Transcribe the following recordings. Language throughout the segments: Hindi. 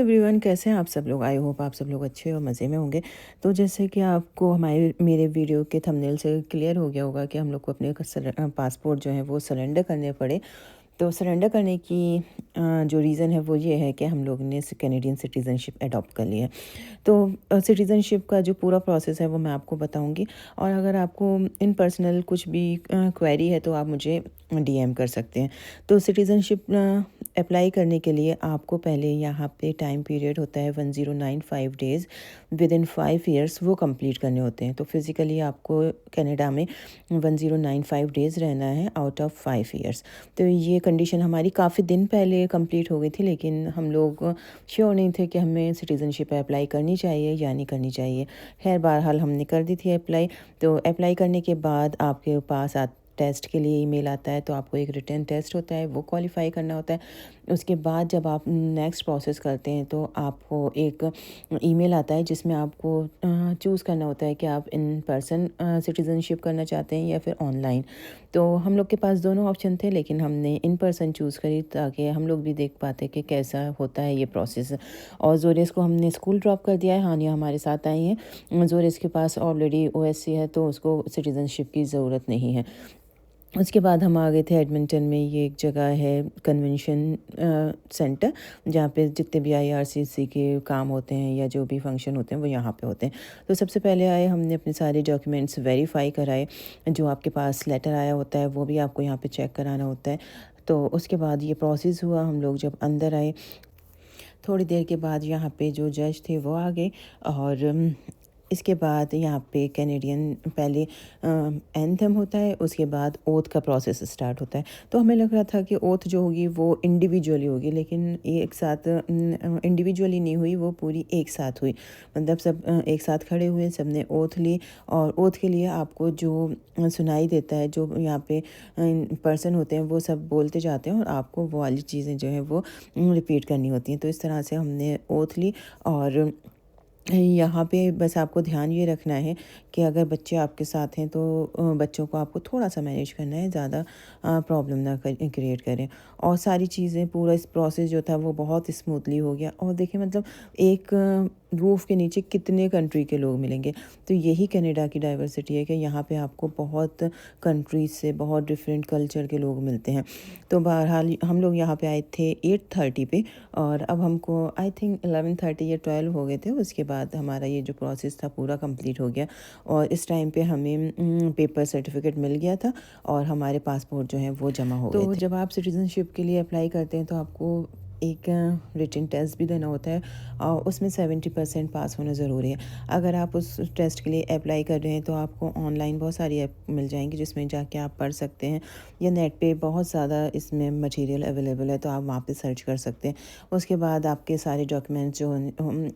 एवरीवन, कैसे हैं आप सब लोग। आई होप आप सब लोग अच्छे और मज़े में होंगे। तो जैसे कि आपको हमारे मेरे वीडियो के थंबनेल से क्लियर हो गया होगा कि हम लोग को अपने पासपोर्ट जो है वो सरेंडर करने पड़े। तो सरेंडर करने की जो रीज़न है वो ये है कि हम लोग ने कैनेडियन सिटीज़नशिप अडॉप्ट कर लिया है। तो सिटीज़नशिप का जो पूरा प्रोसेस है वो मैं आपको बताऊंगी। और अगर आपको इन पर्सनल कुछ भी क्वेरी है तो आप मुझे डीएम कर सकते हैं। तो सिटीज़नशिप अप्लाई करने के लिए आपको पहले यहाँ पे टाइम पीरियड होता है 1095 डेज़ विद इन 5 ईयर्स, वो कंप्लीट करने होते हैं। तो फिज़िकली आपको कनाडा में 1095 डेज़ रहना है आउट ऑफ 5 ईयर्स। तो ये कंडीशन हमारी काफ़ी दिन पहले कंप्लीट हो गई थी, लेकिन हम लोग श्योर नहीं थे कि हमें सिटीज़नशिप अप्लाई करनी चाहिए या नहीं करनी चाहिए। खैर बहरहाल हमने कर दी थी अप्लाई। तो अप्लाई करने के बाद आपके पास टेस्ट के लिए ईमेल आता है, तो आपको एक रिटन टेस्ट होता है वो क्वालिफाई करना होता है। उसके बाद जब आप नेक्स्ट प्रोसेस करते हैं तो आपको एक ईमेल आता है जिसमें आपको चूज़ करना होता है कि आप इन पर्सन सिटीज़नशिप करना चाहते हैं या फिर ऑनलाइन। तो हम लोग के पास दोनों ऑप्शन थे, लेकिन हमने इन पर्सन चूज़ करी ताकि हम लोग भी देख पाते कि कैसा होता है ये प्रोसेस। और जोरेस को हमने स्कूल ड्रॉप कर दिया है। हानिया हमारे साथ आई हैं। जोरेस के पास ऑलरेडी ओएससी है तो उसको सिटीज़नशिप की ज़रूरत नहीं है। उसके बाद हम आ गए थे एडमिंटन में। ये एक जगह है कन्वेंशन सेंटर, जहाँ पे जितने भी आईआरसीसी के काम होते हैं या जो भी फंक्शन होते हैं वो यहाँ पे होते हैं। तो सबसे पहले आए, हमने अपने सारे डॉक्यूमेंट्स वेरीफाई कराए। जो आपके पास लेटर आया होता है वो भी आपको यहाँ पे चेक कराना होता है। तो उसके बाद ये प्रोसेस हुआ। हम लोग जब अंदर आए थोड़ी देर के बाद यहाँ पे जो जज थे वो आ गए। और इसके बाद यहाँ पे कैनेडियन पहले एंथम होता है, उसके बाद ओथ का प्रोसेस स्टार्ट होता है। तो हमें लग रहा था कि ओथ जो होगी वो इंडिविजुअली होगी, लेकिन एक साथ इंडिविजुअली नहीं हुई, वो पूरी एक साथ हुई। मतलब सब एक साथ खड़े हुए, सब ने ओथ ली। और ओथ के लिए आपको जो सुनाई देता है, जो यहाँ पे पर्सन होते हैं वो सब बोलते जाते हैं और आपको वो वाली चीज़ें जो है वो रिपीट करनी होती हैं। तो इस तरह से हमने ओथ ली। और यहाँ पे बस आपको ध्यान ये रखना है कि अगर बच्चे आपके साथ हैं तो बच्चों को आपको थोड़ा सा मैनेज करना है, ज़्यादा प्रॉब्लम ना क्रिएट करें। और सारी चीज़ें, पूरा इस प्रोसेस जो था वो बहुत स्मूथली हो गया। और देखिए मतलब एक रूफ़ के नीचे कितने कंट्री के लोग मिलेंगे। तो यही कनाडा की डाइवर्सिटी है कि यहाँ पे आपको बहुत कंट्रीज से, बहुत डिफरेंट कल्चर के लोग मिलते हैं। तो बहरहाल हम लोग यहाँ पे आए थे 8:30 पे, और अब हमको आई थिंक 11:30 या 12 हो गए थे। उसके बाद हमारा ये जो प्रोसेस था पूरा कंप्लीट हो गया। और इस टाइम पे हमें पेपर सर्टिफिकेट मिल गया था और हमारे पासपोर्ट जो हैं वो जमा हो गए थे। तो जब आप सिटीज़नशिप के लिए अप्लाई करते हैं तो आपको एक रिटन टेस्ट भी देना होता है और उसमें 70% पास होना ज़रूरी है। अगर आप उस टेस्ट के लिए अप्लाई कर रहे हैं तो आपको ऑनलाइन बहुत सारी ऐप मिल जाएंगी जिसमें जाके आप पढ़ सकते हैं, या नेट पे बहुत ज़्यादा इसमें मटेरियल अवेलेबल है तो आप वहाँ पे सर्च कर सकते हैं। उसके बाद आपके सारे डॉक्यूमेंट्स जो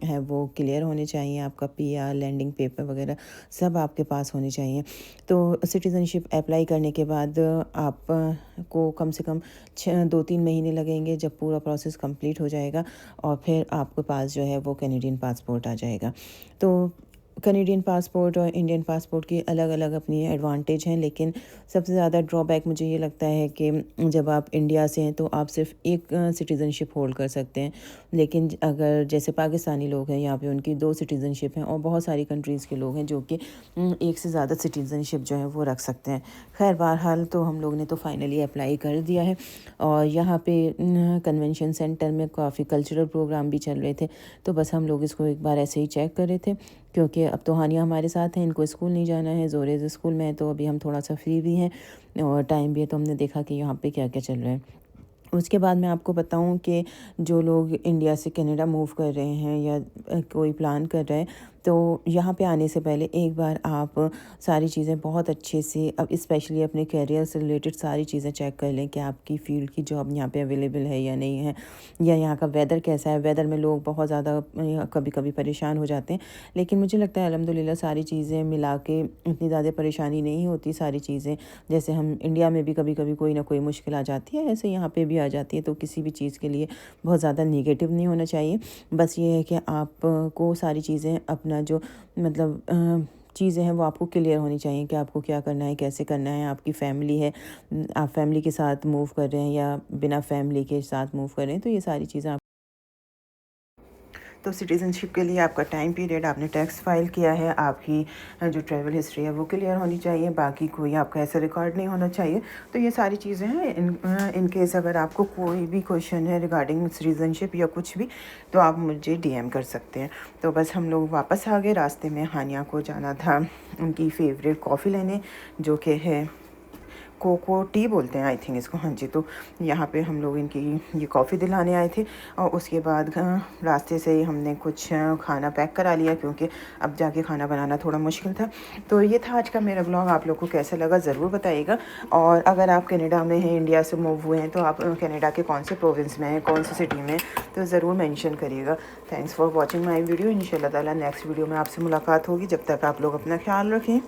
हैं वो क्लियर होने चाहिए। आपका पीआर, लैंडिंग पेपर वगैरह सब आपके पास होने चाहिए। तो सिटीज़नशिप अप्लाई करने के बाद आप को कम से कम 2-3 महीने लगेंगे जब पूरा प्रोसेस कंप्लीट हो जाएगा। और फिर आपके पास जो है वो कैनेडियन पासपोर्ट आ जाएगा। तो कैनेडियन पासपोर्ट और इंडियन पासपोर्ट की अलग अलग अपनी एडवांटेज हैं, लेकिन सबसे ज़्यादा ड्रॉबैक मुझे ये लगता है कि जब आप इंडिया से हैं तो आप सिर्फ एक सिटीज़नशिप होल्ड कर सकते हैं। लेकिन अगर जैसे पाकिस्तानी लोग हैं यहाँ पे, उनकी 2 सिटीज़नशिप हैं। और बहुत सारी कंट्रीज़ के लोग हैं जो कि एक से ज़्यादा सिटीज़नशिप जो है वो रख सकते हैं। खैर बहरहाल तो हम लोग ने तो फाइनली अप्लाई कर दिया है। और यहाँ पे कन्वेंशन सेंटर में काफ़ी कल्चरल प्रोग्राम भी चल रहे थे। तो बस हम लोग इसको एक बार ऐसे ही चेक कर रहे थे, क्योंकि अब तो हानिया हमारे साथ हैं, इनको स्कूल नहीं जाना है, जोरेज स्कूल में है। तो अभी हम थोड़ा सा फ्री भी हैं और टाइम भी है, तो हमने देखा कि यहाँ पे क्या क्या चल रहा है। उसके बाद मैं आपको बताऊं कि जो लोग इंडिया से कनाडा मूव कर रहे हैं या कोई प्लान कर रहे हैं, तो यहाँ पे आने से पहले एक बार आप सारी चीज़ें बहुत अच्छे से, अब स्पेशली अपने करियर से रिलेटेड सारी चीज़ें चेक कर लें कि आपकी फ़ील्ड की जॉब यहाँ पे अवेलेबल है या नहीं है, या यहाँ का वेदर कैसा है। वेदर में लोग बहुत ज़्यादा कभी कभी परेशान हो जाते हैं, लेकिन मुझे लगता है अल्हम्दुलिल्लाह सारी चीज़ें मिला के इतनी ज़्यादा परेशानी नहीं होती। सारी चीज़ें जैसे हम इंडिया में भी कभी कभी कोई ना कोई मुश्किल आ जाती है, ऐसे यहाँ पे भी आ जाती है। तो किसी भी चीज़ के लिए बहुत ज़्यादा नेगेटिव नहीं होना चाहिए। बस ये है कि आपको सारी चीज़ें अपना जो मतलब चीज़ें हैं वो आपको क्लियर होनी चाहिए कि आपको क्या करना है, कैसे करना है। आपकी फैमिली है, आप फैमिली के साथ मूव कर रहे हैं या बिना फैमिली के साथ मूव कर रहे हैं, तो ये सारी चीज़ें तो सिटीज़नशिप के लिए आपका टाइम पीरियड, आपने टैक्स फाइल किया है, आपकी जो ट्रैवल हिस्ट्री है वो क्लियर होनी चाहिए, बाकी कोई आपका ऐसा रिकॉर्ड नहीं होना चाहिए। तो ये सारी चीज़ें हैं। इन केस अगर आपको कोई भी क्वेश्चन है रिगार्डिंग सिटीज़नशिप या कुछ भी, तो आप मुझे डीएम कर सकते हैं। तो बस हम लोग वापस आ गए। रास्ते में हानिया को जाना था उनकी फेवरेट कॉफ़ी लेने, जो कि है कोको टी बोलते हैं आई थिंक इसको। हाँ जी, तो यहाँ पे हम लोग इनकी ये कॉफ़ी दिलाने आए थे। और उसके बाद रास्ते से ही हमने कुछ खाना पैक करा लिया, क्योंकि अब जाके खाना बनाना थोड़ा मुश्किल था। तो ये था आज का मेरा ब्लॉग। आप लोग को कैसा लगा ज़रूर बताइएगा। और अगर आप कनाडा में हैं, इंडिया से मूव हुए हैं, तो आप कनाडा के कौन से प्रोविंस में हैं, कौन सी सिटी में, तो ज़रूर मेंशन करिएगा। Thanks for watching my video. इंशाल्लाह ताला नेक्स्ट वीडियो में आपसे मुलाकात होगी। जब तक आप लोग अपना ख्याल रखें।